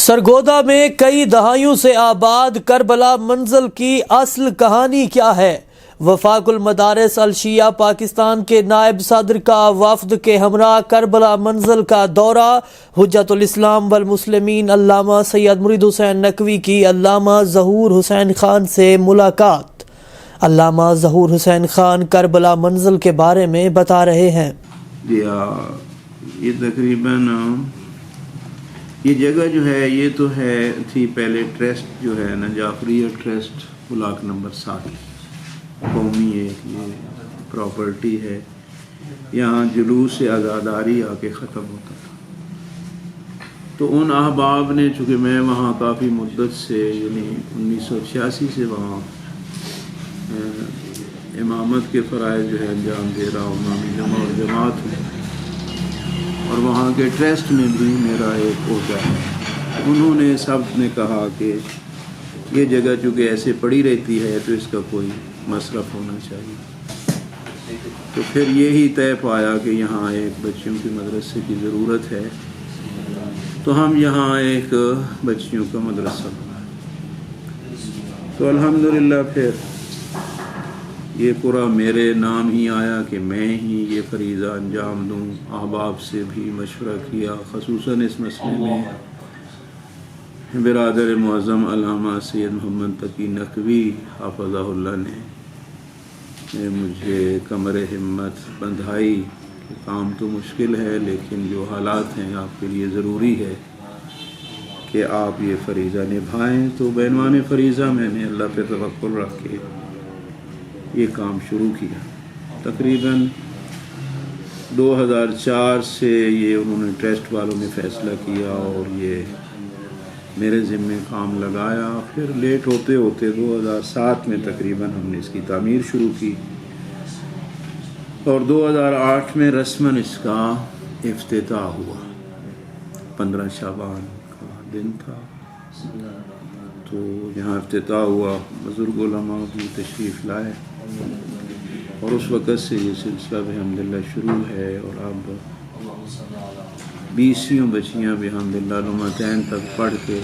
سرگودا میں کئی دہائیوں سے آباد کربلا منزل کی اصل کہانی کیا ہے؟ وفاق المدارس الشیعہ پاکستان کے نائب صدر کا وفد کے ہمراہ کربلا منزل کا دورہ۔ حجت الاسلام والمسلمین علامہ سید مرید حسین نقوی کی علامہ ظہور حسین خان سے ملاقات۔ علامہ ظہور حسین خان کربلا منزل کے بارے میں بتا رہے ہیں۔ یہ تقریباً یہ جگہ جو ہے یہ تو تھی پہلے ٹرسٹ جو ہے نا، جعفریہ ٹرسٹ بلاک نمبر 7 قومی ایک یہ پراپرٹی ہے۔ یہاں جلوس عزاداری آ کے ختم ہوتا تھا، تو ان احباب نے، چونکہ میں وہاں کافی مدت سے یعنی 1986 سے وہاں امامت کے فرائض جو ہے انجام دے رہا ہوں، امامی جمع اور جماعت ہوں، اور وہاں کے ٹرسٹ میں بھی میرا ایک عہدہ ہے۔ انہوں نے سب نے کہا کہ یہ جگہ چونکہ ایسے پڑی رہتی ہے تو اس کا کوئی مصرف ہونا چاہیے، تو پھر یہی طے پایا کہ یہاں ایک بچیوں کی مدرسے کی ضرورت ہے، تو ہم یہاں ایک بچیوں کا مدرسہ بنا، تو الحمدللہ پھر یہ پورا میرے نام ہی آیا کہ میں ہی یہ فریضہ انجام دوں۔ احباب سے بھی مشورہ کیا، خصوصاً اس مسئلے میں برادر معظم علامہ سید محمد تقی نقوی حفظہ اللہ نے مجھے کمر ہمت بندھائی کہ کام تو مشکل ہے لیکن جو حالات ہیں آپ کے لیے ضروری ہے کہ آپ یہ فریضہ نبھائیں۔ تو بعنوان فریضہ میں نے اللہ پہ توکل رکھ کے یہ کام شروع کیا۔ تقریباً 2004 سے یہ انہوں نے ٹرسٹ والوں نے فیصلہ کیا اور یہ میرے ذمے کام لگایا۔ پھر لیٹ ہوتے ہوتے 2007 میں تقریباً ہم نے اس کی تعمیر شروع کی، اور 2008 میں رسماً اس کا افتتاح ہوا۔ 15 شعبان کا دن تھا، تو یہاں افتتاح ہوا، بزرگ علماء بھی تشریف لائے، اور اس وقت سے یہ سلسلہ بحمدللہ شروع ہے، اور اب 20 بچیاں بحمدللہ لمتین تک پڑھ کے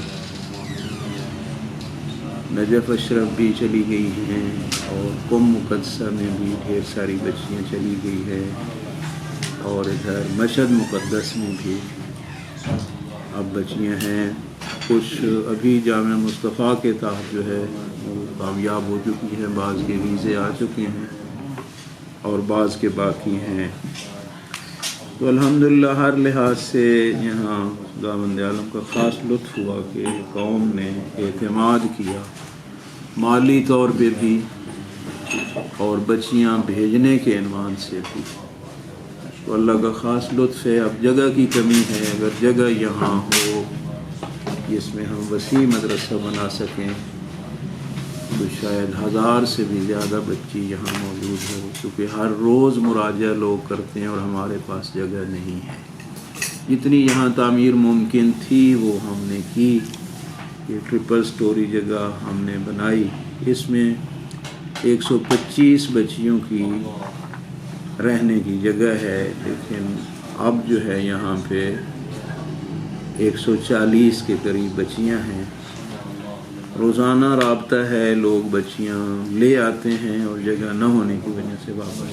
نجف اشرف بھی چلی گئی ہیں، اور قم مقدسہ میں بھی ڈھیر ساری بچیاں چلی گئی ہیں، اور ادھر مشہد مقدس میں بھی اب بچیاں ہیں۔ کچھ ابھی جامعہ مصطفیٰ کے تحت جو ہے وہ کامیاب ہو چکی ہیں، بعض کے ویزے آ چکے ہیں اور بعض کے باقی ہیں۔ تو الحمدللہ ہر لحاظ سے یہاں خداوند عالم کا خاص لطف ہوا کہ قوم نے اعتماد کیا، مالی طور پہ بھی اور بچیاں بھیجنے کے عنوان سے بھی، تو اللہ کا خاص لطف ہے۔ اب جگہ کی کمی ہے، اگر جگہ یہاں ہو جس میں ہم وسیع مدرسہ بنا سکیں تو شاید 1000 سے بھی زیادہ بچی یہاں موجود ہو، کیونکہ ہر روز مراجعہ لوگ کرتے ہیں اور ہمارے پاس جگہ نہیں ہے۔ جتنی یہاں تعمیر ممکن تھی وہ ہم نے کی۔ یہ 3 سٹوری جگہ ہم نے بنائی، اس میں 125 بچیوں کی رہنے کی جگہ ہے، لیکن اب جو ہے یہاں پہ 140 کے قریب بچیاں ہیں۔ روزانہ رابطہ ہے، لوگ بچیاں لے آتے ہیں اور جگہ نہ ہونے کی وجہ سے واپس